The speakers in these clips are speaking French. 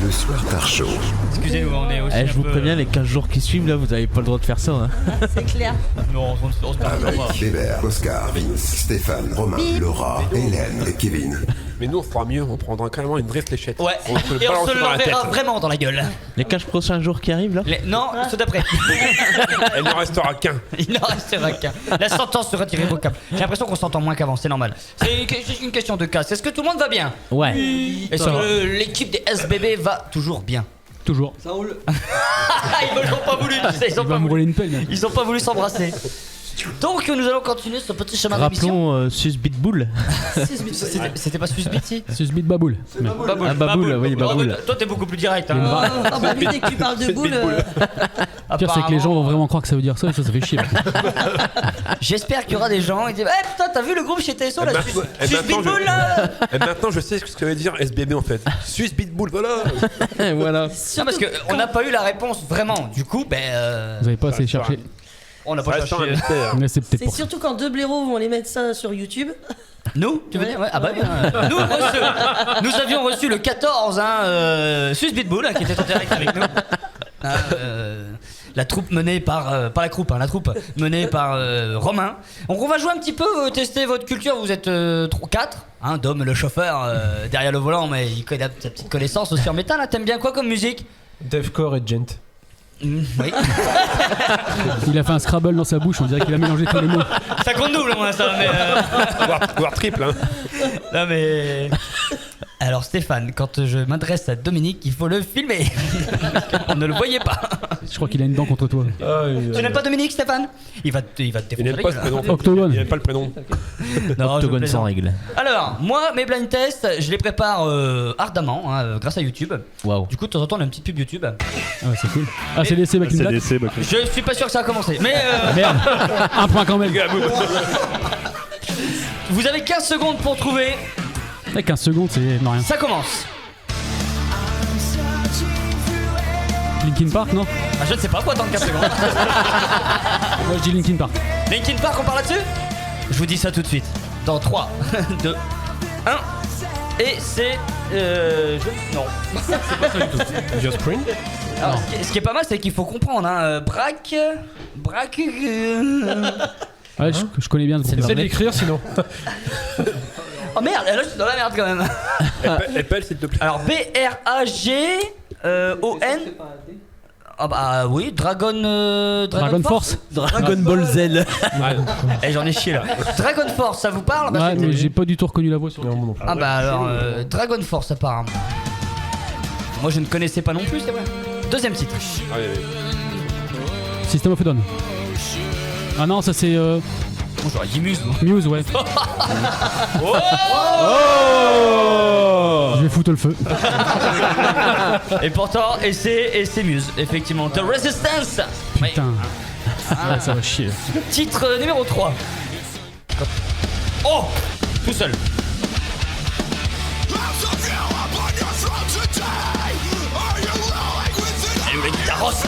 Le Spartar Show. Excusez-nous, on est aussi Je vous préviens, les 15 jours qui suivent, là, vous avez pas le droit de faire ça. Hein. C'est clair. Non, on se perd pas. Avec Bébert, Oscar, Vince, Stéphane, Romain, Laura, Hélène et Kevin. Mais nous on fera mieux, on prendra carrément une vraie fléchette. Ouais, On se le et on balance se dans la tête. l'enverra vraiment dans la gueule. Les 15 prochains jours qui arrivent, là Non, ceux d'après. Elle n'en restera qu'un. Il n'en restera qu'un. La sentence sera irrévocable. J'ai l'impression qu'on s'entend moins qu'avant, c'est normal. C'est juste une question de casse. Est-ce que tout le monde va bien? Ouais. Est-ce que l'équipe des SBB va toujours bien? Toujours. Ça roule. Ils n'ont pas voulu, tu sais, Il va me rouler une pelle, même. ils ont pas voulu s'embrasser. Donc nous allons continuer ce petit chemin d'émission. Rappelons Sus Bitbull. C'était pas Suisse Beat, si? Susbit Baboul. Baboul. Ah, Baboul, oui, Baboul. Toi t'es beaucoup plus direct. Hein. Ah bah lui, dès que tu parles de boule, Le pire, c'est que les gens vont vraiment croire que ça veut dire ça et ça fait chier. J'espère qu'il y aura des gens qui disent eh putain t'as vu le groupe chez TSO là Et Suisse maintenant, Beatbull là. Et maintenant je sais ce que veut dire SBB en fait. Suisse Beatbull, voilà. Voilà. Non parce qu'on n'a pas eu la réponse vraiment. Du coup Vous avez pas assez cherché. on n'a Ça pas reste un cherché. mystère. Mais c'est peut-être c'est pour ça. surtout quand deux blaireaux vont les mettre ça sur YouTube. Nous tu veux Ouais. dire ouais. Ah bah oui. Nous avions reçu le 14 Suisse Beatbull qui était en direct avec nous. La troupe menée par pas la troupe la troupe menée par Romain. Donc on va jouer un petit peu, tester votre culture. Vous êtes 4 hein, Dom le chauffeur derrière le volant, mais il connaît sa petite connaissance aussi en métal. Là. T'aimes bien quoi comme musique? Deathcore et Gent. Oui. Il a fait un Scrabble dans sa bouche, on dirait qu'il a mélangé tous les mots. Ça compte double moi ça mais Voire triple hein. non mais alors Stéphane, quand je m'adresse à Dominique, il faut le filmer. On ne le voyait pas. Je crois qu'il a une dent contre toi. Tu n'aimes pas Dominique, Stéphane? Il va te Il défoncer n'aime la pas ce gueule. prénom. Octogone. Il n'aime pas le prénom. Non, je Octogone plaisante. sans règle. Alors, moi, mes blind tests, je les prépare ardemment, hein, grâce à YouTube. Waouh. Du coup, de temps en temps, on a une petite pub YouTube. Ah ouais, c'est cool. Ah, c'est laissé Back in Black. Je suis pas sûr que ça a commencé, mais Merde. Un point quand même. vous avez 15 secondes pour trouver. 15 secondes, c'est non rien. Ça commence. Linkin Park, non? Ah, je ne sais pas quoi attendre 15 secondes. Moi je dis Linkin Park. Linkin Park, on parle là-dessus? Je vous dis ça tout de suite. Dans 3, 2, 1. Et c'est. Non. C'est pas ça du tout. Just Spring. Alors, ce qui est pas mal, c'est qu'il faut comprendre. Hein, braque. Ouais, je connais bien ce groupe. Essaye de l'écrire sinon. Oh merde, là je suis dans la merde quand même. Appelle s'il te plaît. Alors BRAGON. Ah bah oui, Dragon Force. Dragon Ball Z. Eh j'en ai chié là. Dragon Force, ça vous parle? Bah, Ouais, c'était- mais j'ai pas du tout reconnu la voix sur le titre. Ah bah alors Dragon Force apparemment. Moi je ne connaissais pas non plus, c'est vrai. Deuxième titre. Allez. System of a Down. Ah non, ça c'est Bon, j'aurais dit Muse. moi. Muse, ouais. Je vais foutre le feu. Et pourtant, et c'est Muse, effectivement. The Resistance. Oui. Putain. Ah, ça va chier. Titre numéro 3. Oh, tout seul. Elle est où la guitare rosse?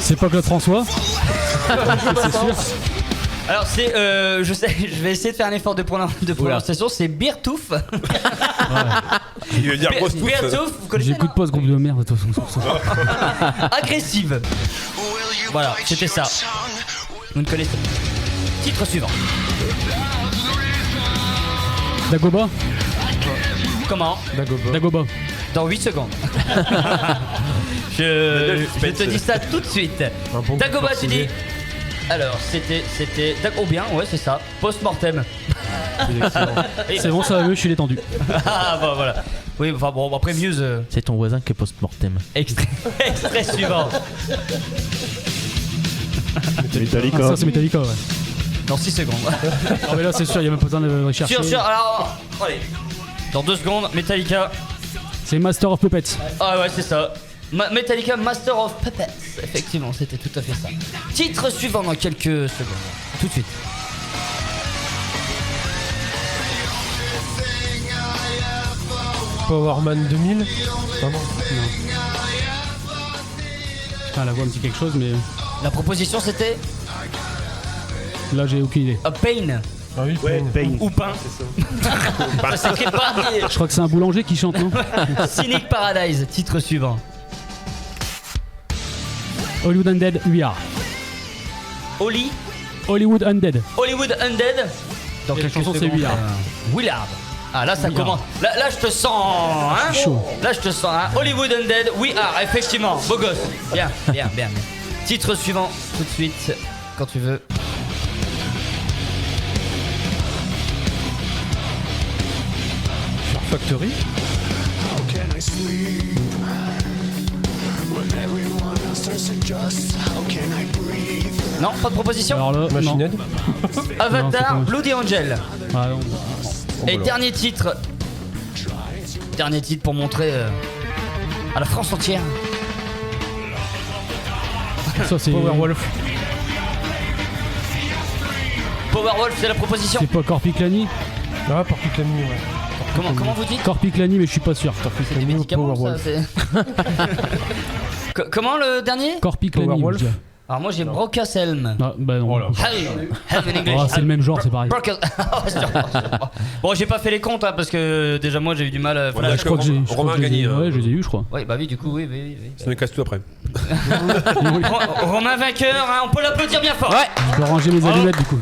C'est pas Claude François. C'est sûr. Alors c'est, je sais, je vais essayer de faire un effort de prononciation. C'est Beertooth. Il veut dire grosse tousse. Beertooth, vous connaissez? J'écoute pas ce groupe de merde de toute façon. c'est pour ça. Agressive. Voilà, c'était ça. Vous ne connaissez pas. Titre suivant. Dagoba. Comment? Dagoba. Dans 8 secondes. je te dis ça tout de suite. Dagoba, tu dis. Alors, c'était. Oh bien, ouais, c'est ça. Post-mortem. C'est bon, ça va mieux, je suis détendu. Ah, bah voilà. Oui, enfin bon, après Muse. C'est ton voisin qui est post-mortem. Extrait suivant. Ah, ça c'est Metallica, ouais. Dans 6 secondes. Ah, mais là c'est sûr, il y a même pas besoin de rechercher. Sûr, alors. Allez. Dans 2 secondes, Metallica. C'est Master of Puppets. Ah ouais, c'est ça. Metallica Master of Puppets. Effectivement, c'était tout à fait ça. Titre suivant dans quelques secondes. Tout de suite. Powerman 2000. Putain, la voix me dit quelque chose, mais La proposition c'était là j'ai aucune idée. A Pain. Ah oui, Ouais, Pain. Ou pain. Ça s'écrit pas. Je crois que c'est un boulanger qui chante, non? Cynic Paradise, titre suivant. Hollywood Undead, We Are. Hollywood Undead. Hollywood Undead. Dans Et la quelques chanson, c'est secondes, We Are. Willard. Ah là ça We commence. Là je te sens. Hein, Chaud. Là je te sens. Hein. Hollywood Undead, We Are, effectivement. Beau gosse. Bien. Titre suivant, tout de suite, quand tu veux. Factory. Non, pas de proposition. Alors là, Machine non. Head. Avatar, non, c'est pas- Bloody Angel. Ah, non. Et dernier titre. Dernier titre pour montrer à la France entière. Ça, c'est. Powerwolf. Powerwolf, c'est la proposition. C'est pas Corpiclani? Ah, Porcupine, ouais. Comment vous dites? Corpiclani, mais je suis pas sûr. Des Porcupine ou médicaments, ça, Powerwolf. c'est... Comment le dernier? Corpiclani. Powerwolf. je dirais. Alors moi j'ai Brocasselm. Ah, bah non. Oh là. Helm in English. Ah, c'est le même genre, c'est pareil. Bon, j'ai pas fait les comptes hein, parce que déjà moi j'ai eu du mal. On a Je crois que j'ai. je Romain crois que a je les ai- gagné, Ouais, je les ai eu, je crois. Oui, bah oui, du coup, oui. Ça me casse tout après. Romain vainqueur, hein, on peut l'applaudir bien fort. Ouais. Je dois ranger mes allumettes, du coup.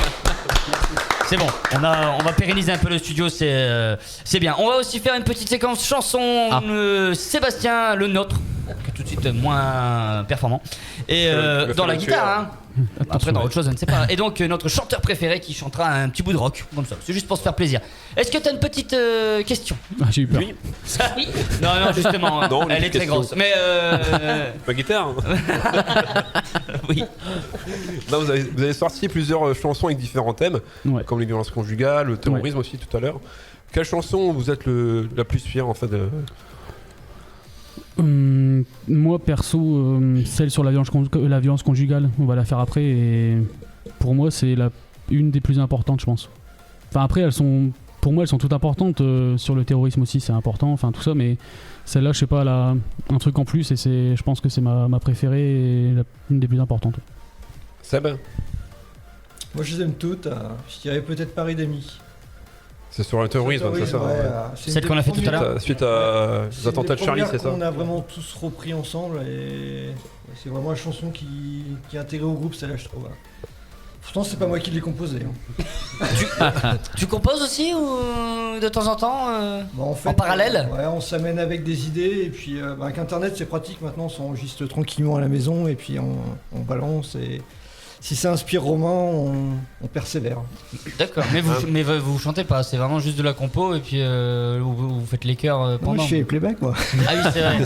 C'est bon, on va pérenniser un peu le studio, c'est bien. On va aussi faire une petite séquence chanson Sébastien, le nôtre, qui est tout de suite moins performant. Et Le dans la fait guitare, hein. Après dans ouais. autre chose, je ne sais pas. Et donc notre chanteur préféré qui chantera un petit bout de rock, comme ça. C'est juste pour se faire plaisir. Est-ce que tu as une petite question? Ah, j'ai eu peur. Oui. Non, justement, Non, elle une est très question. grosse. Mais Ma guitare. oui. Non, vous avez sorti plusieurs chansons avec différents thèmes, Ouais. comme les violences conjugales, le terrorisme aussi tout à l'heure. Quelle chanson vous êtes la plus fière en fait de... Moi perso, celle sur la violence conjugale, on va la faire après et pour moi c'est une des plus importantes je pense. Enfin après pour moi elles sont toutes importantes, sur le terrorisme aussi c'est important, enfin tout ça, mais celle-là je sais pas, elle a un truc en plus et je pense que c'est ma préférée et une des plus importantes. Seb, Moi je les aime toutes, je dirais peut-être Paris d'amis. c'est sur le terrorisme, c'est ça? Celle qu'on a fait tout à l'heure. Suite à les attentats de Charlie, c'est ça? On a vraiment tous repris ensemble et c'est vraiment une chanson qui est intégrée au groupe, celle-là je trouve. Pourtant c'est pas moi qui l'ai composée. Tu composes aussi ou de temps en temps Bah, en fait, en parallèle? Ouais, on s'amène avec des idées et puis avec internet c'est pratique maintenant, on s'enregistre tranquillement à la maison et puis on balance et si ça inspire Romain, on persévère. D'accord, mais vous chantez pas, c'est vraiment juste de la compo et puis vous faites les chœurs Moi pendant. je fais playback moi. Ah oui, c'est vrai.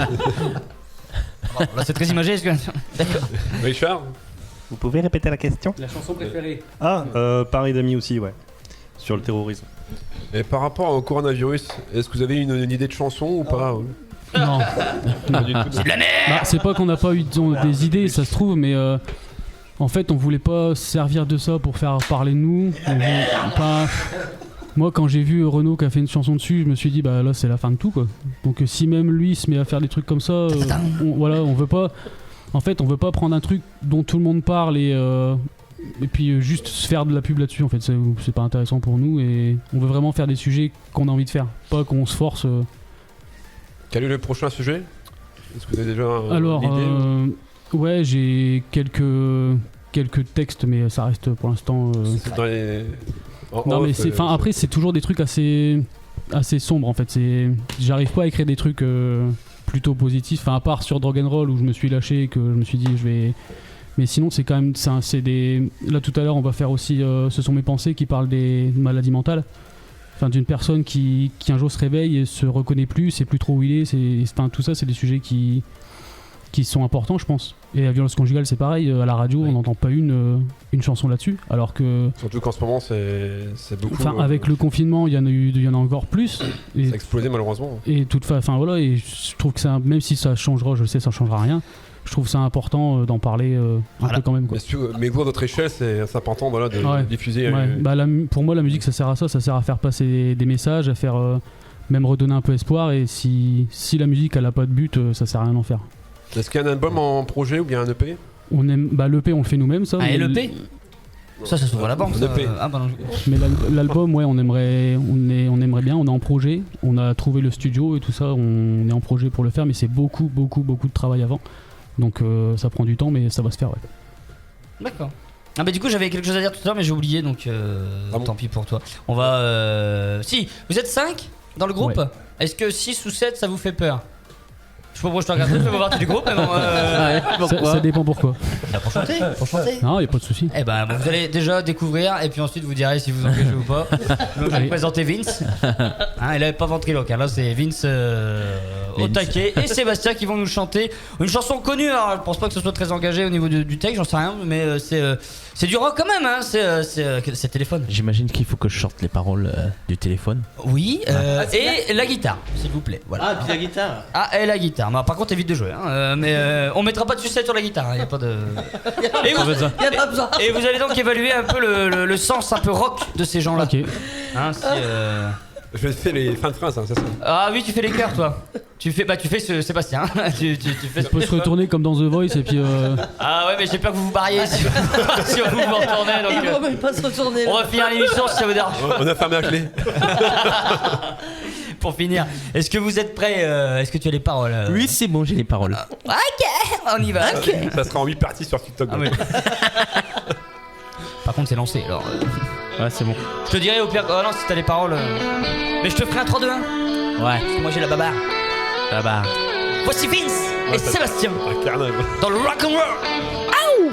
Bon, là c'est très imagé, est-ce que... D'accord. Richard? Vous pouvez répéter la question? La chanson préférée. Ah, Paris d'amis aussi, ouais. Sur le terrorisme. Et par rapport au coronavirus, est-ce que vous avez une idée de chanson ou pas? Non. Pas du tout. C'est de la merde. Bah, c'est pas qu'on n'a pas eu des idées, ça se trouve, mais en fait, on voulait pas se servir de ça pour faire parler de nous. Moi, quand j'ai vu Renaud qui a fait une chanson dessus, je me suis dit, bah là, c'est la fin de tout, quoi. Donc, si même lui se met à faire des trucs comme ça, on veut pas. En fait, on veut pas prendre un truc dont tout le monde parle et puis juste se faire de la pub là-dessus. En fait, c'est pas intéressant pour nous et on veut vraiment faire des sujets qu'on a envie de faire, pas qu'on se force. Quel est le prochain sujet? Est-ce que vous avez déjà Alors, une idée ouais, j'ai quelques textes, mais ça reste pour l'instant. C'est dans les... Non, mais après, c'est toujours des trucs assez sombres en fait. J'arrive pas à écrire des trucs plutôt positifs. Enfin, à part sur Drug and Roll où je me suis lâché et que je me suis dit je vais. Mais sinon, c'est quand même. C'est des. Là, tout à l'heure, on va faire aussi. Ce sont mes pensées qui parlent des maladies mentales. Enfin, d'une personne qui un jour se réveille et se reconnaît plus, sait plus trop où il est. Enfin, tout ça, c'est des sujets qui sont importants, je pense. Et la violence conjugale, c'est pareil. À la radio, on n'entend pas une chanson là-dessus, alors que. Surtout qu'en ce moment, c'est beaucoup. Enfin, avec le confinement, il y en a encore plus. Et, ça a explosé malheureusement. Et enfin voilà. Et je trouve que même si ça changera, je sais, ça changera rien. Je trouve ça important d'en parler un peu quand même. Quoi. Mais vous, à votre échelle, c'est important voilà, de diffuser. Ouais. Bah, pour moi, la musique, ça sert à ça. Ça sert à faire passer des messages, à faire même redonner un peu espoir. Et si la musique, elle a pas de but, ça sert à rien d'en faire. Est-ce qu'il y a un album en projet ou bien un EP? L'EP, on le fait nous-mêmes, ça. Ah, et l'EP Ça s'ouvre à la banque. On ça. EP. Ah, pardon. Mais l'album, ouais, on aimerait bien. On est en projet. On a trouvé le studio et tout ça. On est en projet pour le faire, mais c'est beaucoup de travail avant. Donc ça prend du temps, mais ça va se faire. Ouais. D'accord. Ah bah du coup j'avais quelque chose à dire tout à l'heure mais j'ai oublié donc tant pis pour toi. On va... Si, vous êtes 5 dans le groupe. Ouais. Est-ce que 6 ou 7 ça vous fait peur? Je sais pas pourquoi je te regarde, je fais partie du groupe mais bon... Ça dépend pourquoi. Pour chanter. Non, y a pas de souci. Eh ben vous allez déjà découvrir et puis ensuite vous direz si vous engagez ou pas. Donc je vais Allez. vous présenter Vince. Hein, il avait pas ventriloque, hein. Là c'est Vince au taquet et Sébastien qui vont nous chanter une chanson connue. Alors je pense pas que ce soit très engagé au niveau du texte, j'en sais rien, mais c'est du rock quand même. Hein. C'est téléphone. J'imagine qu'il faut que je sorte les paroles du téléphone. Oui, et la guitare, s'il vous plaît. Voilà. Ah, puis la guitare. Ah, et la guitare. Mais par contre, évite de jouer. Hein. Mais on mettra pas de sucette sur la guitare. Hein. Y a pas de. Et vous, Y a pas besoin. et vous allez donc évaluer un peu le sens un peu rock de ces gens-là. Ok. Hein, Je vais faire les fins de phrase, hein, c'est ça. Ah oui, tu fais les chœurs, toi. Tu fais Sébastien. tu fais. Ça peut se retourner comme dans The Voice et puis. Ah ouais, mais j'ai peur que vous vous barriez si vous vous retournez. Il Donc, faut même pas se retourner. on va finir l'émission si ça vous dérange. On a fermé la clé. Pour finir, est-ce que vous êtes prêts Est-ce que tu as les paroles Oui, c'est bon, j'ai les paroles. Ok, on y va. Ça sera en 8 parties sur TikTok. Ah, oui. Par contre, c'est lancé alors. Ouais, c'est bon. Je te dirai au pire. Oh non, si t'as les paroles. Mais je te ferai un 3-2-1. Ouais, Parce que moi j'ai la babarre. là-bas. Voici Vince et Sébastien Un carnage. dans le rock'n'roll. Aouh.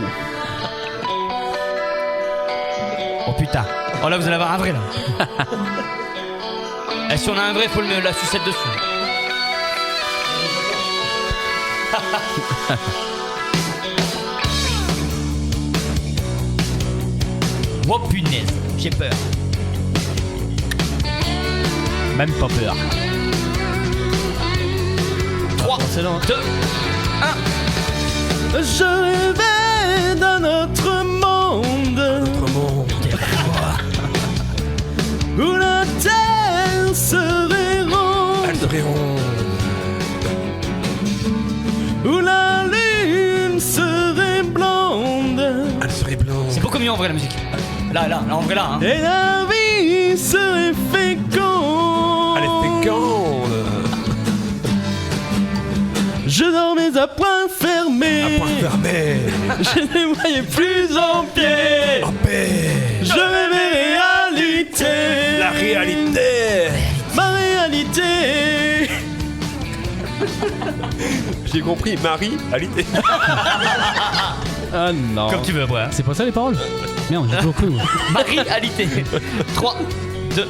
Oh putain. Oh là, vous allez avoir un vrai là. Et si on a un vrai, faut la sucette dessus. Oh punaise, j'ai peur. Même pas peur. 3, 2, 1. Je rêvais d'un autre monde où la terre serait ronde, où la lune serait blonde, Elle serait blanche. C'est beaucoup mieux en vrai la musique. Là, en vrai là. Hein. et la vie serait féconde. Elle est féconde. Je dormais à point fermé, À point fermé. je ne voyais plus en pied. En paix. Je rêvais réalité, La réalité. ma réalité. J'ai compris, Marie, alité. Ah non. Comme tu veux, ouais. C'est pas ça les paroles? Merde, j'ai toujours cru. Moi. Marie-alité. 3, 2,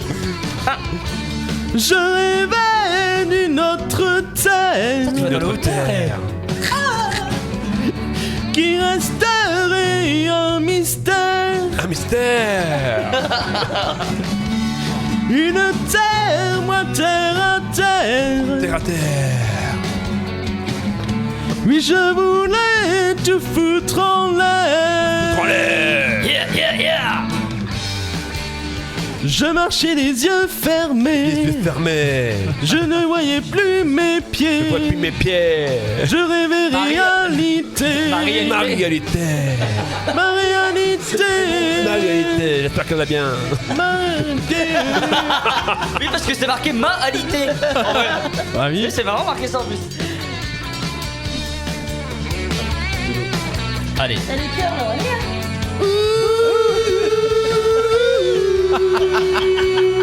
1. Je rêvais d'une autre terre Notre terre. qui resterait un mystère. Un mystère. Une terre, moi terre à terre. Terre à terre. Oui, je voulais tout foutre en l'air. Prends l'air. Yeah. Je marchais les yeux fermés. Les yeux fermés. Je ne voyais plus mes pieds. Je vois plus mes pieds. Je rêvais réalité. Marie-alité. Ma réalité. Marie-alité. J'espère qu'elle va bien. Ma réalité. Oui, parce que c'est marqué ma-alité. En vrai. Ah oui. C'est marrant marqué ça en plus. Allez. T'as les cœurs là, regarde.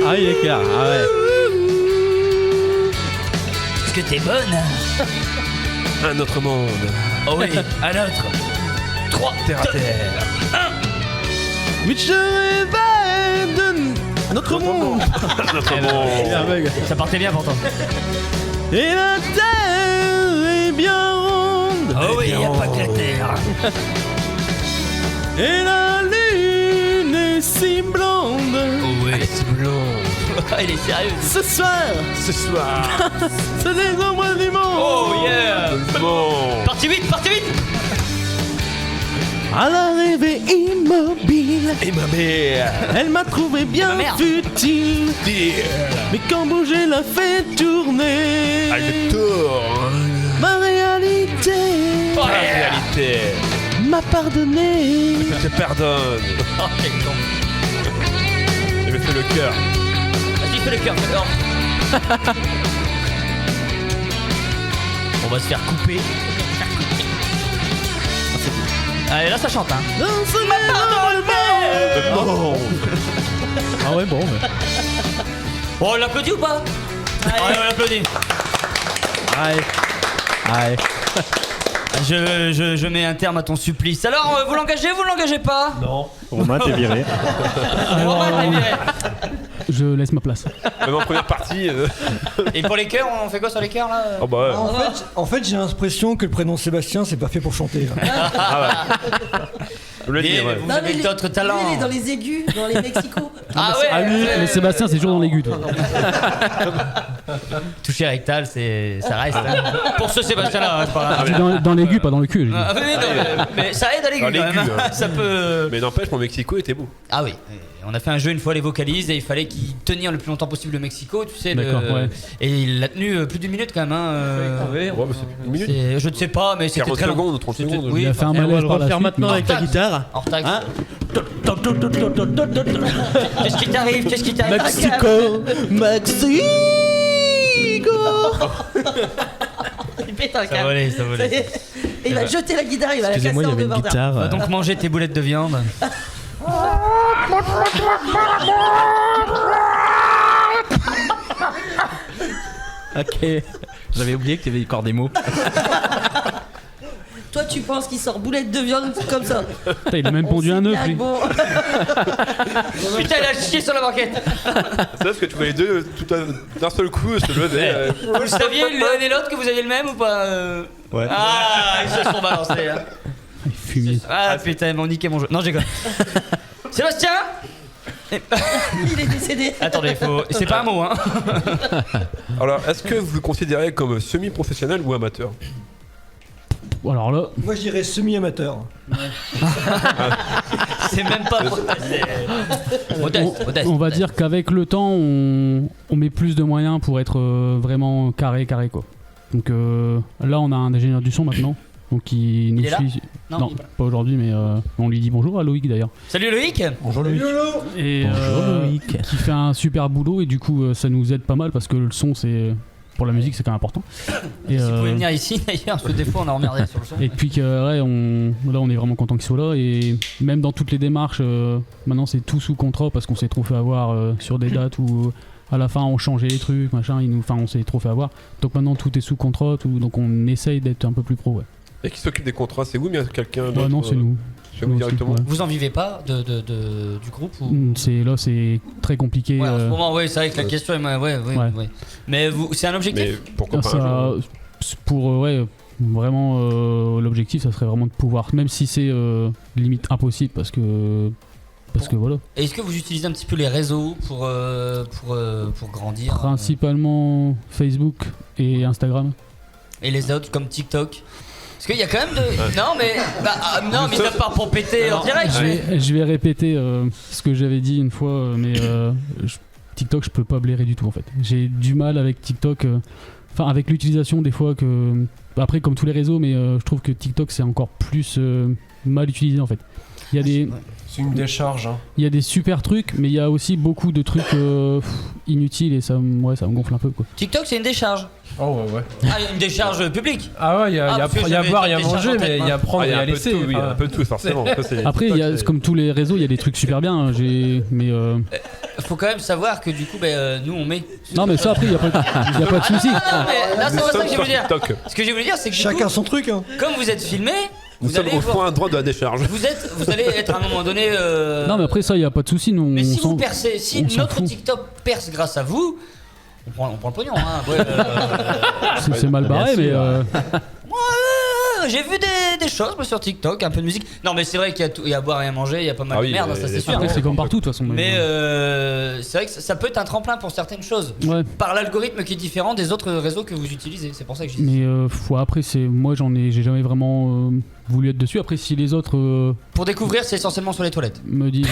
Ah, il est clair. Ah ouais. Est-ce que t'es bonne? Un autre monde. Oh oui, un autre. 3, Terre à terre. Oui, je rêvais de notre monde. Un autre monde. Ça partait bien pourtant. Et la terre est bien ronde. Oh oui, y'a pas que la terre. Et la lune est si blonde. Oh oui. C'est blond. Il est sérieux. Ce soir, Ce soir. c'est les ombres du monde. Oh yeah. Bon. Partie vite. À la rêver immobile, Et ma mère. elle m'a trouvé bien Ma mère. futile. Dire. Mais quand bouger la fait tourner, Elle tourne. ma réalité, Oh, La réalité. ma m'a pardonné. Je te pardonne. Oh, quel con. Je me fais le cœur. Vas-y, fais le cœur, fais le cœur. On va se faire couper. Allez, là ça chante, hein. Ah ouais, bon. Bon, on l'applaudit ou pas? Allez, on l'applaudit. Allez. Je mets un terme à ton supplice. Alors, vous l'engagez ou vous l'engagez pas? Non. Romain, t'es viré. Romain, t'es viré. Je laisse ma place. Même en première partie. Et pour les chœurs, on fait quoi sur les chœurs là? Oh bah ouais. En fait, j'ai l'impression que le prénom Sébastien, c'est pas fait pour chanter. Là. Je le dis, Mais ouais. vous Non, avez mais d'autres talents. Lui, il est dans les aigus, dans les Mexico. Ah ouais, Ah oui, mais Sébastien, c'est toujours dans l'aigu. toi. Toucher rectal, ça reste. Hein. Pour ce Sébastien-là, hein, c'est pas grave. Dans l'aigu, pas dans le cul. j'ai dit. Ah, oui, non, mais ça aide à l'aigu. Dans quand l'aigu, même, hein. hein. Ça peut. Mais n'empêche, mon Mexico était beau. Ah oui. On a fait un jeu une fois les vocalises et il fallait qu'il tenir le plus longtemps possible le Mexico, tu sais. D'accord, ouais. Et il l'a tenu plus d'une minute quand même. Hein, Ouais, bah, c'est une minute. je ne sais pas, mais c'était 40 très long. secondes ou 30 C'était- secondes. Oui, Il a fait un Et on va malaise le par la refaire suite. maintenant mais- avec la guitare. En taxe. Hein Qu'est-ce qui t'arrive? Qu'est-ce qui t'arrive? Mexico, Mexico. Il pète un Ça câble. volait, ça volait. Et il va jeter la guitare, il va la casser Excusez-moi, il y en avait deux une bordel. guitare. Va donc manger tes boulettes de viande. Ok. J'avais oublié qu'il y avait encore des mots. Toi, tu penses qu'il sort boulette de viande comme ça? Putain, il a même pondu un œuf, lui. Bon. Putain, il a chié sur la banquette. C'est parce que tu vois les deux tout d'un seul coup se lever. Vous le saviez l'un et l'autre que vous aviez le même ou pas? Ouais. Ah, ils se sont balancés. Hein. Il fumait. Ah putain, ils m'ont niqué mon jeu. Non, j'ai quoi. Sébastien. Il est décédé. Attendez, c'est pas un mot, hein. Alors, est-ce que vous le considérez comme semi-professionnel ou amateur? Alors là, Moi, je dirais semi-amateur. C'est même pas. C'est modeste. on va dire qu'avec le temps, on met plus de moyens pour être vraiment carré quoi. Donc là, on a un ingénieur du son maintenant. Donc qui nous est là suit. Non, Non, il est pas là. pas aujourd'hui, mais on lui dit bonjour à Loïc d'ailleurs. Salut Loïc. Bonjour Loïc. Et Bonjour, Loïc. qui fait un super boulot et du coup ça nous aide pas mal parce que le son c'est pour la musique c'est quand même important. Et, Si vous pouvez venir ici d'ailleurs, parce que des fois on a emmerdé sur le son. et puis que ouais, là on est vraiment content qu'il soit là et même dans toutes les démarches maintenant c'est tout sous contrat parce qu'on s'est trop fait avoir sur des dates où à la fin on changeait les trucs machin, on s'est trop fait avoir. Donc maintenant tout est sous contrat, donc on essaye d'être un peu plus pro. Ouais. Et qui s'occupe des contrats, c'est vous, mais il y a quelqu'un d'autre? Ouais, non c'est nous. C'est vous Nous, directement. ouais. Vous en vivez pas du groupe ou... Là c'est très compliqué. Ouais, en ce moment, ouais, c'est vrai que la question est. Ouais. Mais c'est un objectif? Mais pourquoi pas un ça, jour? pour vraiment l'objectif ça serait vraiment de pouvoir, même si c'est limite impossible parce que voilà. Et est-ce que vous utilisez un petit peu les réseaux pour grandir? Principalement Facebook et Instagram. Et les autres comme TikTok? Parce qu'il y a quand même de. Non, mais. Non, mais ça part pour péter en direct. Je vais répéter ce que j'avais dit une fois, mais TikTok, je peux pas blairer du tout en fait. J'ai du mal avec TikTok, enfin avec l'utilisation des fois que. Après, comme tous les réseaux, mais je trouve que TikTok c'est encore plus mal utilisé en fait. Il y a des. C'est une décharge. Hein. Il y a des super trucs, mais il y a aussi beaucoup de trucs inutiles et ça me gonfle un peu quoi. TikTok, c'est une décharge. Oh ouais. Ah, une décharge publique. Ah ouais, il y a parce que à j'avais boire, il y a des charges manger, en tête, mais il y a moi. prendre Ah, il et y a à un peu de laisser. tout, oui, enfin. un peu de tout, forcément. Ça, c'est- Après, il y a, TikTok, comme tous les réseaux, il y a des trucs super bien, hein, mais Faut quand même savoir que du coup, nous on met. non mais ça après, il y a pas de souci. Ah, mais là, c'est Nous pas ça sommes que je sur veux dire. TikTok. Ce que je voulais dire, c'est que du Chacun coup, son truc. Hein. comme vous êtes filmé, Nous vous sommes allez au voir. point droit de la décharge. Vous allez être à un moment donné. Non mais après ça, il y a pas de souci. Nous, Mais si on vous s'en- percez, si on s'en notre fout. TikTok perce grâce à vous, on prend le pognon. Hein. Après, c'est mal barré, mais j'ai vu des choses moi, sur TikTok, un peu de musique. Non, mais c'est vrai qu'il y a à boire et à manger, il y a pas mal Ah de oui, merde, mais ça c'est les sûr. après c'est comme partout de toute façon. Mais c'est vrai que ça peut être un tremplin pour certaines choses. Ouais. Par l'algorithme qui est différent des autres réseaux que vous utilisez. C'est pour ça que je dis. Mais après moi j'ai jamais vraiment voulu être dessus. Après si les autres Pour découvrir, c'est essentiellement sur les toilettes. me disent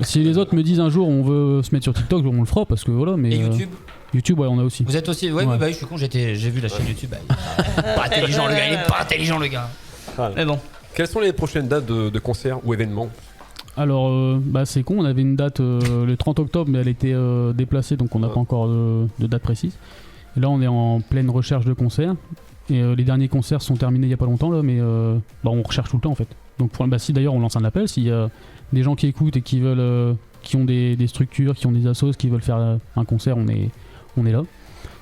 si les autres me disent un jour on veut se mettre sur TikTok, on le fera parce que voilà. Mais Et YouTube. YouTube ouais on a aussi. Vous êtes aussi. Ouais, Ouais. bah oui, je suis con, j'ai vu la chaîne YouTube. Bah, il est pas intelligent le gars, il est pas intelligent le gars. Ah. Mais bon. Quelles sont les prochaines dates de concerts ou événements? Alors, c'est con, on avait une date le 30 octobre, mais elle était déplacée, donc on n'a pas encore de date précise. Et là, on est en pleine recherche de concerts. Et les derniers concerts sont terminés il n'y a pas longtemps, là, mais on recherche tout le temps en fait. Donc, si d'ailleurs on lance un appel, s'il y a des gens qui écoutent et qui veulent, qui ont des structures, qui ont des assos, qui veulent faire un concert, on est là.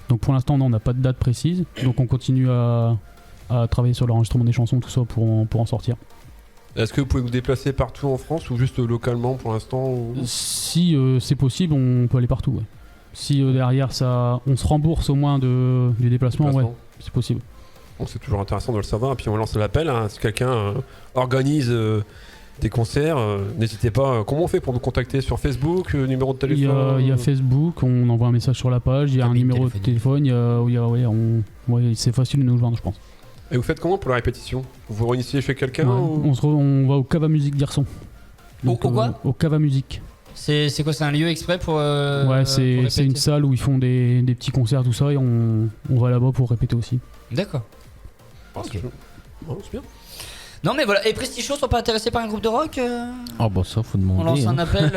Donc, pour l'instant, non, on n'a pas de date précise. Donc, on continue à travailler sur l'enregistrement des chansons, tout ça, pour en sortir. Est-ce que vous pouvez vous déplacer partout en France ou juste localement pour l'instant Si c'est possible, on peut aller partout. Ouais. Si derrière on se rembourse au moins du déplacement, ouais, c'est possible. Bon, c'est toujours intéressant de le savoir. Et puis on lance l'appel. Si quelqu'un organise des concerts, n'hésitez pas. Comment on fait pour nous contacter sur Facebook, numéro de téléphone? Il y a Facebook, on envoie un message sur la page. Il y a un numéro de téléphone. C'est facile de nous joindre, je pense. Et vous faites comment pour la répétition? Vous vous réunissez chez quelqu'un on va au Cava Musique d'Hirson. Au quoi? Au Cava Musique. C'est quoi? C'est un lieu exprès pour c'est une salle où ils font des petits concerts, tout ça, et on va là-bas pour répéter aussi. D'accord. C'est bien. Non mais voilà, et Prestichos sont pas intéressés par un groupe de rock Ah bah ça faut demander. On lance un appel.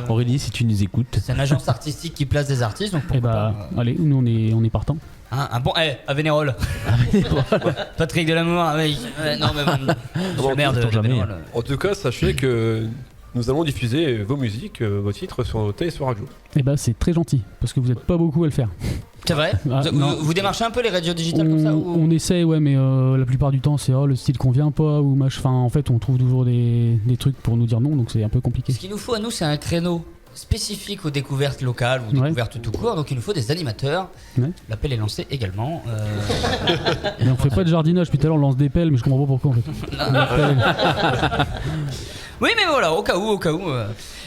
Aurélie, si tu nous écoutes. C'est une agence artistique qui place des artistes, donc allez, nous on est partants. Un bon, à Vénérol. Patrick Delamour, non mais bon, la merde de Vénérol. En tout cas, sachez que nous allons diffuser vos musiques, vos titres sur nos sur radio. C'est très gentil, parce que vous n'êtes pas beaucoup à le faire. C'est vrai? Vous démarchez un peu les radios digitales comme ça ou... On essaye, ouais, mais la plupart du temps c'est le style convient pas ou en fait on trouve toujours des trucs pour nous dire non, donc c'est un peu compliqué. Ce qu'il nous faut à nous, c'est un créneau spécifique aux découvertes locales ou découvertes tout court, donc il nous faut des animateurs. L'appel est lancé également. Mais on fait pas de jardinage, puis tout à l'heure on lance des pelles, mais je comprends pas pourquoi en fait. Oui, mais voilà, au cas où.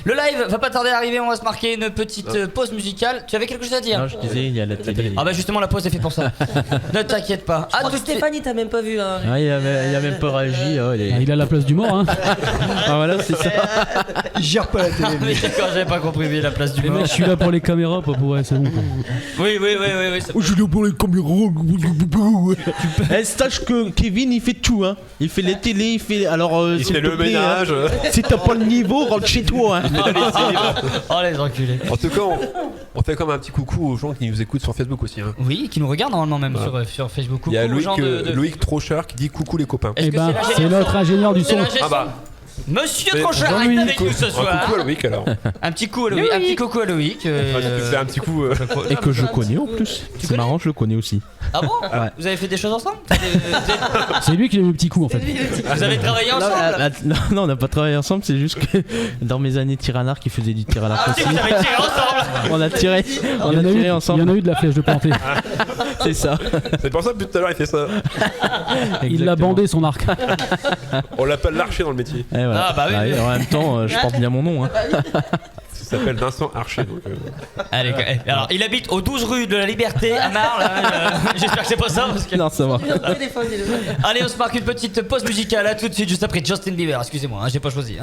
Le live va pas tarder à arriver, on va se marquer une petite pause musicale. Tu avais quelque chose à dire? Non, je disais, il y a la télé. Ah bah justement, la pause est faite pour ça. Ne t'inquiète pas. Je crois que Stéphanie t'a même pas vu. Hein. Ah, il a même pas réagi. Il a la place du mort. Hein. Ah voilà, c'est ça. Il gère pas la télé. Mais d'accord, j'avais pas compris la place du mort. Je suis là pour les caméras, pas pour... c'est bon. Oui. Je suis là pour les caméras. Sache que Kevin, il fait tout. Hein. Il fait les télés, il fait... Alors, il fait le ménage. Si t'as pas le niveau, rentre chez toi. Hein. Oh les enculés. En tout cas, on fait comme un petit coucou aux gens qui nous écoutent sur Facebook aussi. Hein. Oui, qui nous regardent normalement même sur Facebook. Coucou. Il y a Loïc, Loïc Trochard qui dit coucou les copains. C'est notre ingénieur du son. Monsieur Trochard est avec nous ce soir. Un coucou à Loïc alors. Un petit coucou à Loïc. Tu fais un petit coup. Et que je connais en plus. C'est marrant, je le connais aussi. Ah bon? Vous avez fait des choses ensemble? C'est lui qui a eu le petit coup en fait. Vous avez travaillé ensemble? Non, on n'a pas travaillé ensemble, c'est juste que dans mes années tir à l'arc, qui faisait du tir à l'arc aussi. Vous avez tiré ensemble? On a tiré ensemble. Il y en a eu de la flèche de planté. C'est ça. C'est pour ça que depuis tout à l'heure il fait ça. Il l'a bandé son arc. On l'appelle l'archer dans le métier. Ah bah oui. En même temps, je porte bien mon nom. Hein. Ça s'appelle Vincent Archer. Donc, Allez, alors il habite au 12 rue de la Liberté à Marle. J'espère que c'est pas ça. Parce que... Non, ça va. Allez, on se marque une petite pause musicale. À tout de suite, juste après Justin Bieber. Excusez-moi, j'ai pas choisi.